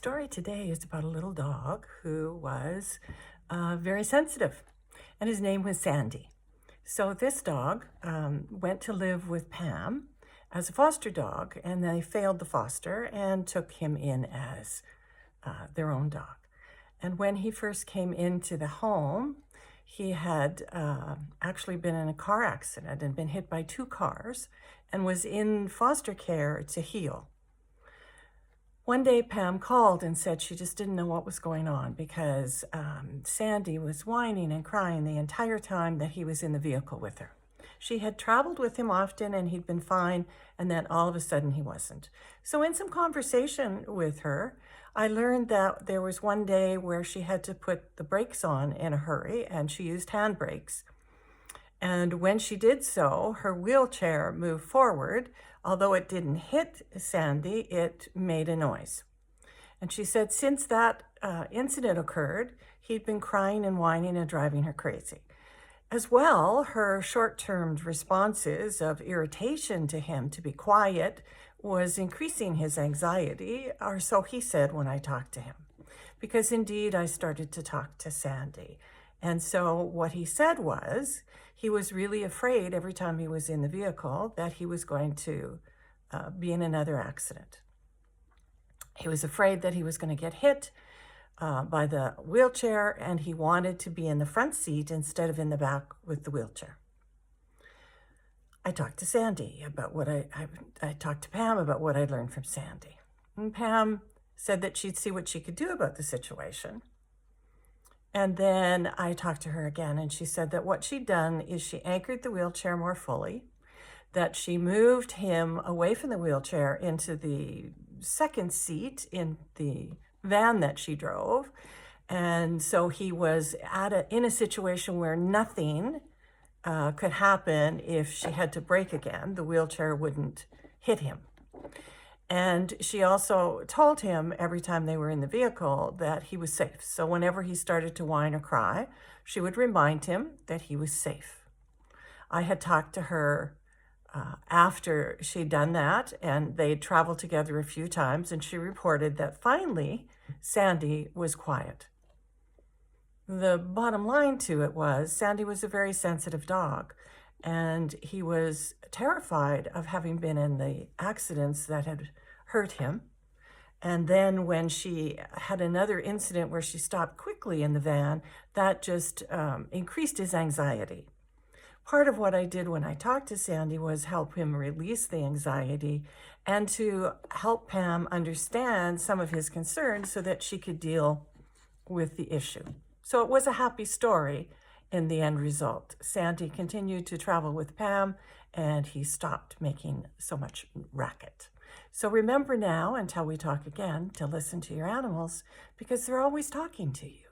story today is about a little dog who was very sensitive, and his name was Sandy. So this dog went to live with Pam as a foster dog, and they failed the foster and took him in as their own dog. And when he first came into the home, he had actually been in a car accident and been hit by two cars and was in foster care to heal. One day, Pam called and said she just didn't know what was going on because Sandy was whining and crying the entire time that he was in the vehicle with her. She had traveled with him often and he'd been fine, and then all of a sudden he wasn't. So in some conversation with her, I learned that there was one day where she had to put the brakes on in a hurry, and she used hand brakes. And when she did so, her wheelchair moved forward. Although it didn't hit Sandy, it made a noise. And she said since that incident occurred, he'd been crying and whining and driving her crazy. As well, her short-term responses of irritation to him to be quiet was increasing his anxiety, or so he said when I talked to him. Because indeed, I started to talk to Sandy. And so what he said was, he was really afraid every time he was in the vehicle that he was going to be in another accident. He was afraid that he was going to get hit by the wheelchair, and he wanted to be in the front seat instead of in the back with the wheelchair. I talked to Sandy about what I talked to Pam about what I learned from Sandy. And Pam said that she'd see what she could do about the situation. And then I talked to her again, and she said that what she'd done is she anchored the wheelchair more fully, that she moved him away from the wheelchair into the second seat in the van that she drove. And so he was in a situation where nothing could happen if she had to brake again. The wheelchair wouldn't hit him. And she also told him every time they were in the vehicle that he was safe. So whenever he started to whine or cry, she would remind him that he was safe. I had talked to her after she'd done that, and they'd traveled together a few times, and she reported that finally Sandy was quiet. The bottom line to it was Sandy was a very sensitive dog, and he was terrified of having been in the accidents that had hurt him. And then when she had another incident where she stopped quickly in the van, that just increased his anxiety. Part of what I did when I talked to Sandy was help him release the anxiety and to help Pam understand some of his concerns so that she could deal with the issue. So it was a happy story in the end result. Sandy continued to travel with Pam, and he stopped making so much racket. So remember now, until we talk again, to listen to your animals because they're always talking to you.